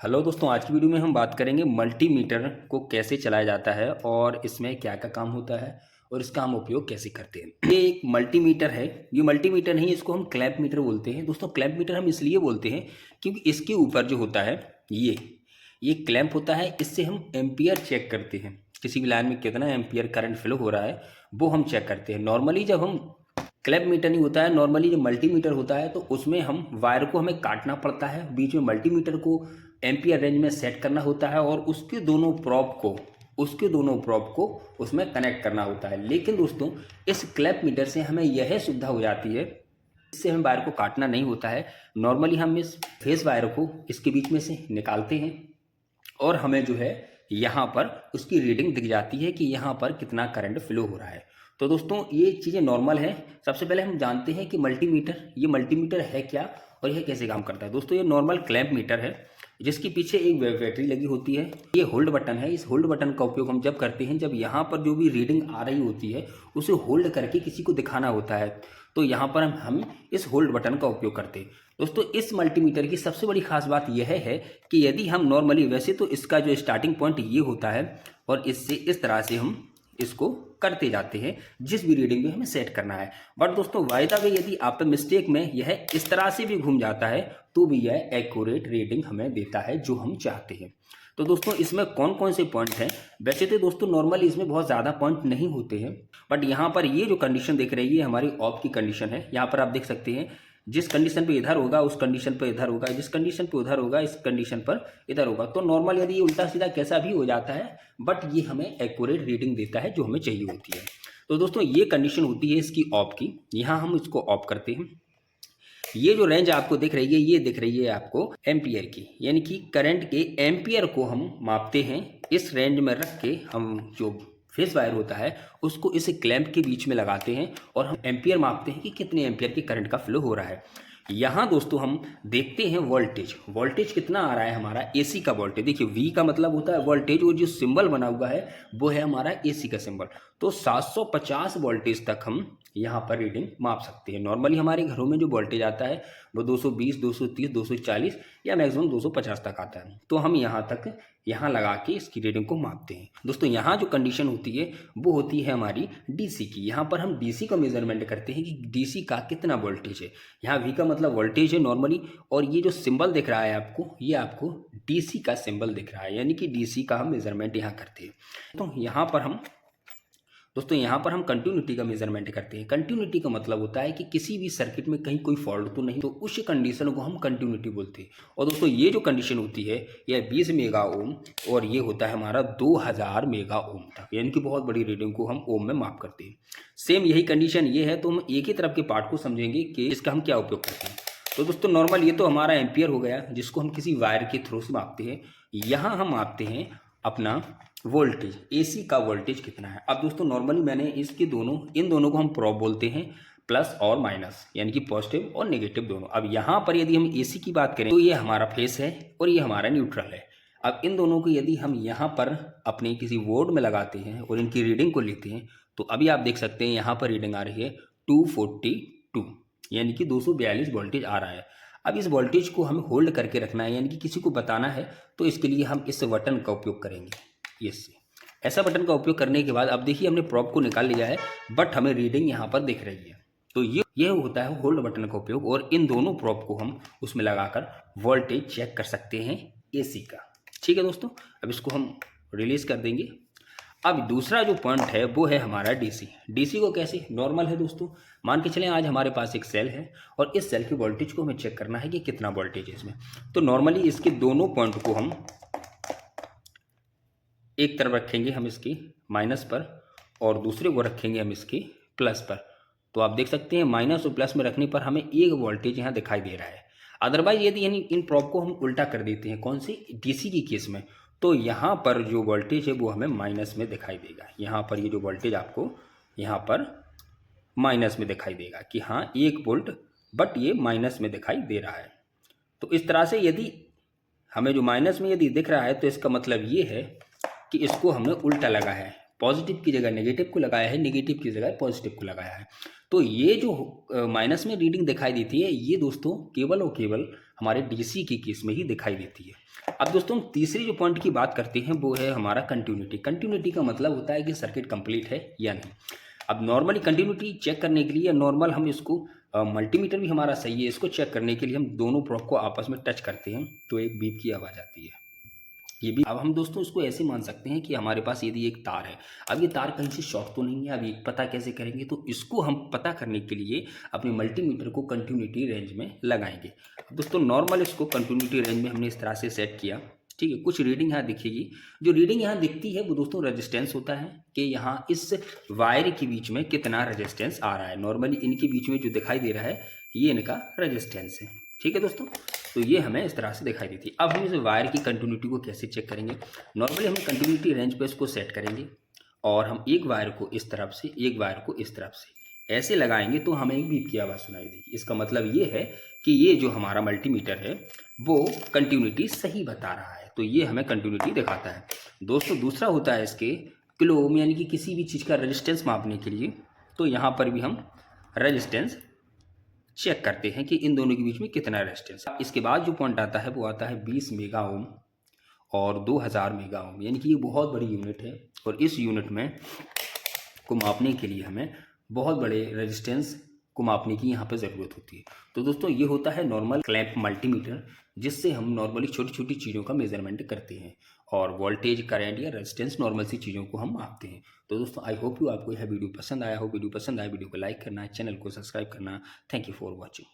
Hello दोस्तों, आज की वीडियो में हम बात करेंगे मल्टीमीटर को कैसे चलाया जाता है और इसमें क्या क्या काम होता है और इसका हम उपयोग कैसे करते हैं। ये एक मल्टीमीटर है। ये मल्टीमीटर नहीं, इसको हम क्लैंप मीटर बोलते हैं। दोस्तों, क्लैंप मीटर हम इसलिए बोलते हैं क्योंकि इसके ऊपर जो होता है ये क्लैंप होता है। इससे हम एम्पियर चेक करते हैं, किसी भी लाइन में कितना एम्पियर करंट फ्लो हो रहा है वो हम चेक करते हैं। नॉर्मली जब हम क्लैंप मीटर नहीं होता है, नॉर्मली जो मल्टीमीटर होता है तो उसमें हम वायर को हमें काटना पड़ता है, बीच में मल्टीमीटर को एम्पियर रेंज में सेट करना होता है और उसके दोनों प्रोब को उसमें कनेक्ट करना होता है। लेकिन दोस्तों, इस क्लैंप मीटर से हमें यह सुविधा हो जाती है, इससे हमें वायर को काटना नहीं होता है। नॉर्मली हम इस फेस वायर को इसके बीच में से निकालते हैं और हमें जो है यहाँ पर उसकी रीडिंग दिख जाती है कि यहाँ पर कितना करंट फ्लो हो रहा है। तो दोस्तों, ये चीज़ें नॉर्मल है। सबसे पहले हम जानते हैं कि ये मल्टीमीटर है क्या और यह कैसे काम करता है। दोस्तों, ये नॉर्मल क्लैंप मीटर है जिसके पीछे एक बैटरी लगी होती है। ये होल्ड बटन है। इस होल्ड बटन का उपयोग हम जब करते हैं, जब यहाँ पर जो भी रीडिंग आ रही होती है उसे होल्ड करके किसी को दिखाना होता है, तो यहाँ पर हम इस होल्ड बटन का उपयोग करते हैं। दोस्तों, इस मल्टीमीटर की सबसे बड़ी खास बात यह है कि यदि हम नॉर्मली, वैसे तो इसका जो स्टार्टिंग पॉइंट ये होता है और इससे इस तरह से हम इसको करते जाते हैं जिस भी रीडिंग में हमें सेट करना है। बट दोस्तों, वायदा में यदि आप मिस्टेक में यह इस तरह से भी घूम जाता है तो भी यह एक्यूरेट रीडिंग हमें देता है जो हम चाहते हैं। तो दोस्तों, इसमें कौन कौन से पॉइंट हैं? वैसे तो दोस्तों नॉर्मली इसमें बहुत ज़्यादा पॉइंट नहीं होते हैं, बट यहाँ पर ये जो कंडीशन देख रही है हमारी ऑफ की कंडीशन है। यहाँ पर आप देख सकते हैं, जिस कंडीशन पे इधर होगा उस कंडीशन पे इधर होगा, जिस कंडीशन पे उधर होगा इस कंडीशन पर इधर होगा। तो नॉर्मल यदि ये उल्टा सीधा कैसा भी हो जाता है, बट ये हमें एक्यूरेट रीडिंग देता है जो हमें चाहिए होती है। तो दोस्तों, ये कंडीशन होती है इसकी ऑफ की। यहाँ हम इसको ऑफ करते हैं। ये जो रेंज आपको दिख रही है, ये दिख रही है आपको एम्पियर की, यानी कि करंट के एम्पियर को हम मापते हैं। इस रेंज में रख के हम जो फेस वायर होता है उसको इस क्लैंप के बीच में लगाते हैं और हम एम्पियर मापते हैं कि कितने एम्पियर के करंट का फ्लो हो रहा है। यहाँ दोस्तों हम देखते हैं वोल्टेज कितना आ रहा है हमारा एसी का वोल्टेज। देखिए, वी का मतलब होता है वोल्टेज और जो सिंबल बना हुआ है वो है हमारा एसी का सिंबल। तो 750 वोल्टेज तक हम यहाँ पर रीडिंग माप सकते हैं। नॉर्मली हमारे घरों में जो वोल्टेज आता है वो 220, 230, 240 या मैक्सिमम 250 तक आता है। तो हम यहाँ लगा के इसकी रीडिंग को मापते हैं। दोस्तों, यहाँ जो कंडीशन होती है वो होती है हमारी डीसी की। यहाँ पर हम डीसी का मेजरमेंट करते हैं कि डीसी का कितना वोल्टेज है। यहाँ वी का मतलब वोल्टेज है नॉर्मली, और ये जो सिंबल दिख रहा है आपको, ये आपको डीसी का सिंबल दिख रहा है, यानी कि डीसी का हम मेजरमेंट यहाँ करते हैं। तो यहाँ पर हम कंटिन्यूटी का मेजरमेंट करते हैं। कंटिन्यूटी का मतलब होता है कि किसी भी सर्किट में कहीं कोई फॉल्ट तो नहीं, तो उस कंडीशन को हम कंटिन्यूटी बोलते हैं। और दोस्तों, ये जो कंडीशन होती है यह 20 मेगा ओम और ये होता है हमारा 2000 मेगा ओम तक, यानी कि बहुत बड़ी रीडिंग को हम ओम में माप करते हैं। सेम यही कंडीशन ये है, तो हम एक ही तरफ के पार्ट को समझेंगे कि इसका हम क्या उपयोग करते हैं। तो दोस्तों, नॉर्मल ये तो हमारा एम्पियर हो गया जिसको हम किसी वायर के थ्रू से मापते हैं। यहाँ हम मापते हैं अपना वोल्टेज, एसी का वोल्टेज कितना है। अब दोस्तों, नॉर्मली मैंने इन दोनों को हम प्रोब बोलते हैं, प्लस और माइनस, यानी कि पॉजिटिव और नेगेटिव दोनों। अब यहाँ पर यदि हम एसी की बात करें तो ये हमारा फेस है और ये हमारा न्यूट्रल है। अब इन दोनों को यदि हम यहाँ पर अपने किसी बोर्ड में लगाते हैं और इनकी रीडिंग को लेते हैं, तो अभी आप देख सकते हैं यहाँ पर रीडिंग आ रही है 242, यानी कि 242 वोल्टेज आ रहा है। अब इस वोल्टेज को हमें होल्ड करके रखना है, यानी कि किसी को बताना है, तो इसके लिए हम इस बटन का उपयोग करेंगे। ऐसा बटन का उपयोग करने के बाद अब देखिए हमने प्रोब को निकाल लिया है, बट हमें रीडिंग यहाँ पर दिख रही है। तो ये होता है होल्ड बटन का उपयोग, और इन दोनों प्रोब को हम उसमें लगाकर वोल्टेज चेक कर सकते हैं एसी का। ठीक है दोस्तों, अब इसको हम रिलीज कर देंगे। अब दूसरा जो पॉइंट है वो है हमारा डीसी को कैसे, नॉर्मल है दोस्तों। मान के चलें आज हमारे पास एक सेल है और इस सेल के वोल्टेज को हमें चेक करना है कि कितना वोल्टेज है इसमें। तो नॉर्मली इसके दोनों पॉइंट को हम एक तरफ रखेंगे हम इसकी माइनस पर और दूसरे को रखेंगे हम इसकी प्लस पर। तो आप देख सकते हैं माइनस और प्लस में रखने पर हमें एक वोल्टेज यहाँ दिखाई दे रहा है। अदरवाइज यदि इन प्रोब को हम उल्टा कर देते हैं, कौन सी, डीसी की केस में, तो यहाँ पर जो वोल्टेज है वो हमें माइनस में दिखाई देगा। यहाँ पर ये जो वोल्टेज आपको यहाँ पर माइनस में दिखाई देगा कि हाँ 1 वोल्ट, बट ये माइनस में दिखाई दे रहा है। तो इस तरह से यदि हमें जो माइनस में यदि दिख रहा है तो इसका मतलब ये है कि इसको हमने उल्टा लगाया है, पॉजिटिव की जगह नेगेटिव को लगाया है, नेगेटिव की जगह पॉजिटिव को लगाया है। तो ये जो माइनस में रीडिंग दिखाई देती है, ये दोस्तों केवल और केवल हमारे डीसी की केस में ही दिखाई देती है। अब दोस्तों हम तीसरी जो पॉइंट की बात करते हैं वो है हमारा कंटिन्यूटी। कंटिन्यूटी का मतलब होता है कि सर्किट कंप्लीट है या नहीं। अब नॉर्मली कंटिन्यूटी चेक करने के लिए नॉर्मल हम इसको मल्टीमीटर भी हमारा सही है, इसको चेक करने के लिए हम दोनों प्रोब को आपस में टच करते हैं तो एक बीप की आवाज़ आती है। ये भी अब हम दोस्तों इसको ऐसे मान सकते हैं कि हमारे पास यदि एक तार है, अब ये तार कहीं से शॉर्ट तो नहीं है। अब ये पता कैसे करेंगे, तो इसको हम पता करने के लिए अपने मल्टीमीटर को कंटिन्यूटी रेंज में लगाएंगे। अब दोस्तों नॉर्मल इसको कंटिन्यूटी रेंज में हमने इस तरह से सेट किया, ठीक है। कुछ रीडिंग यहाँ दिखेगी, जो रीडिंग यहाँ दिखती है वो दोस्तों रेजिस्टेंस होता है कि यहाँ इस वायर के बीच में कितना रेजिस्टेंस आ रहा है। नॉर्मली इनके बीच में जो दिखाई दे रहा है ये इनका रेजिस्टेंस है, ठीक है दोस्तों। तो ये हमें इस तरह से दिखाई देती है। अब हम इस वायर की कंटिन्यूटी को कैसे चेक करेंगे, नॉर्मली हम कंटिन्यूटी रेंज पे इसको सेट करेंगे और हम एक वायर को इस तरफ से एक वायर को इस तरफ से ऐसे लगाएंगे तो हमें एक बीप की आवाज़ सुनाई देगी। इसका मतलब ये है कि ये जो हमारा मल्टीमीटर है वो कंटिन्यूटी सही बता रहा है, तो ये हमें कंटिन्यूटी दिखाता है। दोस्तों दूसरा होता है इसके किलो ओम, यानी कि किसी भी चीज़ का रेजिस्टेंस मापने के लिए, तो यहाँ पर भी हम रेजिस्टेंस चेक करते हैं कि इन दोनों के बीच में कितना रेजिस्टेंस। इसके बाद जो पॉइंट आता है वो आता है 20 मेगा ओम और 2000 मेगा ओम, यानी कि ये बहुत बड़ी यूनिट है और इस यूनिट में को मापने के लिए हमें बहुत बड़े रेजिस्टेंस को मापने की यहाँ पर ज़रूरत होती है। तो दोस्तों ये होता है नॉर्मल क्लैंप मल्टीमीटर, जिससे हम नॉर्मली छोटी छोटी चीज़ों का मेजरमेंट करते हैं और वोल्टेज, करंट या रेजिस्टेंस नॉर्मल सी चीज़ों को हम मापते हैं। तो दोस्तों आई होप यू आपको यह वीडियो पसंद आया हो। वीडियो पसंद आया वीडियो को लाइक करना, चैनल को सब्सक्राइब करना। Thank you for watching.